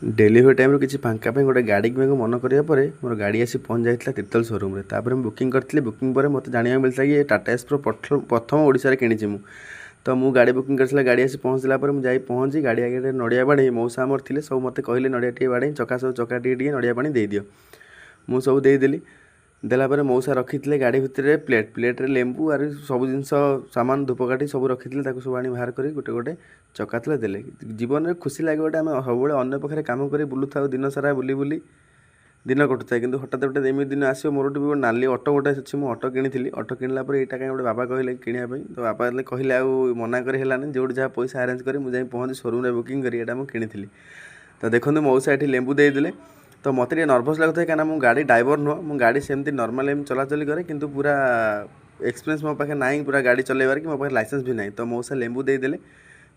Delivery time किसी फांका गोटे गाड़ी किणा मन कराया मोर गाड़ी आसी पहुँच जाता तीर्तल शोरूम तापर बुकिंग करी बुकिंग पर मत जाना मिलता कि टाटा एस्प्रो प्रथम ओडिशा किणी मु तो मु गाड़ी बुकिंग कर गाड़ी आसी पहुँचला मुझे पहुँची गाड़ी आगे नड़िया बाड़ी मौसा आमर थे सब मत कहले नड़िया टे बाड़ी चका सब चका टे नड़िया पानी दे दियो मु सब देदेली देलापर मौसा रखी थे गाड़ी भितर प्लेट्रे लेंबू आर सब जिन सामान धूपकाठी सब रखी थे सब आनी बाहर कर गोटे गोटे चका तले देले जीवन में खुशी लगे गोटे आम सब अन्न पाखे कम कर बुलू था दिन सारा बुली बुली दिन कटुए कि हठात गोटे एमती दिन आसो मोर गोटे नाली अटो गोटे अच्छी मुझे अटो किनी अटो किनला यहाँ कहीं गोटे बाबा कहले किणापी तो बाबा कहले मना कर जो जहाँ पैसा आरेंज कर मुझे पहुँची शोरूम बुकिंग करी किनी तो देखो मौसा ये लेंबू देदेले तो मत नर्भस लगुता है कहीं गाड़ी ड्राइवर नुह मु गाड़ी सेमती नॉर्मल एम चलाचल करे किंतु पूरा एक्सपीरियंस मो पाखे ना पूरा गाड़ी चलेबार कि मो पाखे लाइसेंस भी ना तो मौसा लेंबू देदेले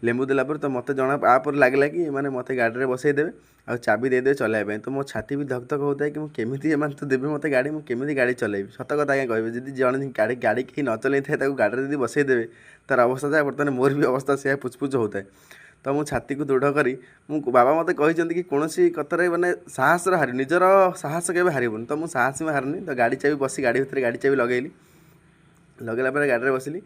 लेंबू देला तो मत जना आपर लगला कि मैंने मत गाड़ी में बसईदेवे आ चाबी देदेवे चलाइबा तो मो छाती भी धक धक होता है कि केमी तो देवे मत गाड़ी मुझे गाड़ी चलेबी सत कथा क्या कहे जी जन गाड़ी गाड़ी कहीं न चल था गाड़ी में बसईदेवे तार अवस्था जाए बर्तमान मोर भी अवस्था से पुचपुच होता है तो मु छाती को दृढ़ करी बाबा मत कही कि कौन कथार मैंने साहस हार निजर साहस के हारबुनि तो मुझे साहस भी हारनी तो गाड़ी चाबी बसी गाड़ी भितर गाड़ी चाबी लगेली लगेला गाड़ी बसिली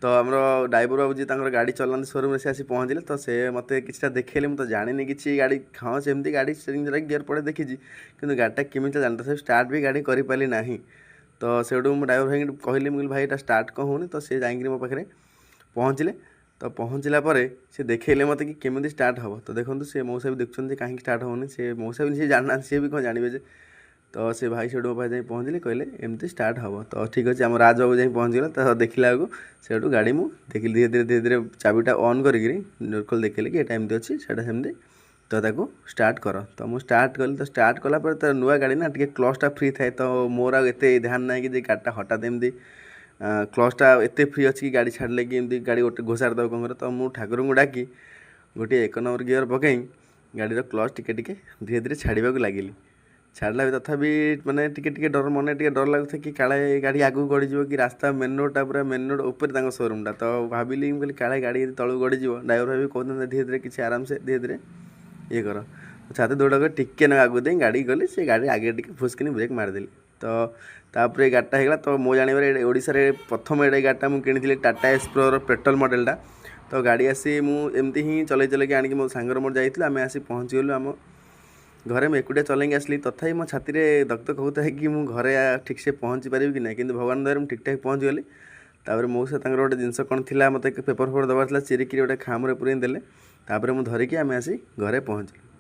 तो आम ड्राइवर बाबू जी गाड़ी चलाते शोरूम से आसी पहुँचले तो से मत कि देखेले मुझे जानी कि गाड़ी हाँ सेमती गाड़ी स्टीयरिंग जरा गियर पड़े देखी कि गाड़ीटा केमी जानी तो स्टार्ट भी गाड़ी करें ना तो से ड्राइवर भाई कहली मुझे भाई ये स्टार्ट कौन होनी तो सी जाकि मो पाखे पहुँचले तो पहुँचला से देखेले मत कि केमी स्टार्ट हम तो देखो सी मौसा भी देखुं कहीं स्टार्ट होनी से मौसा भी सी जाना सी भी कौन जानवे तो से भाई से मो पास पहुँचले कहले एमती स्टार्ट हम तो ठीक अच्छे आम राज बाबू जा पहुँचगला तो देखला से गाड़ी मुझे देखिए धीरे धीरे चाबीटा ऑन करी देखिले कि यहाँ एमती अच्छी से तो ताको स्टार्ट कर तो मुझे स्टार्ट कली तो स्टार्ट कलापर तो नुआ गाड़ी ना टे क्लचटा फ्री थाए तो मोर आते ध्यान ना कि गाड़ीटा हठात एमती क्लचटा एत फ्री अच्छी कि गाड़ी छाड़े कि एमती गाड़ी गोटे घोषार दब कौन तो मुझे ठाकुर को डाकी गोटे 1 नंबर गियर पकई गाड़ी क्लच टिके धीरे धीरे छाड़ा लगिली छाड़ला तथापि माने टिके डर मन टे डर लगुता कि काले गाड़ी आगू गड़ीज कि रास्ता मेन रोडटा पूरा मेन रोड ऊपर शोरूमटा तो भाविली कहली काले गाड़ी तलू गड़ीज ड्राइवर भाई कहते धीरे धीरे किसी आराम से धीरे धीरे ये कर छाती दौड़ा कर टिके ना आगू दे गाड़ी गली से गाड़ी आगे टिके फुसकिनी ब्रेक मारदेली तो तापर ये गाड़ीटा होगा तो मो जानवर ओडिशा रे प्रथम ये गाड़ीटा मुझे किनी टाटा एस्प्रोर पेट्रोल मॉडलटा तो गाड़ी आसी मुझे ही चल चल के आनिक मो सांगर मोर जाइए आम आसी पहुँचीगलु आम घरे मैं एकुटिया चलेंगे आसली तथापि मो छाती में दक दक होता है कि मुझे घरे ठीक से पहुँची पारि कि ना कि भगवान दया ठीक ठाक पहुँच गली तापर मौसा गोटे जिनस कौन थी मत पेपर फेपर दबार चिरिकी गोटे खामरे पूरे देले तापर मुझे धरिकी आम आसी घरे पहुँचलु।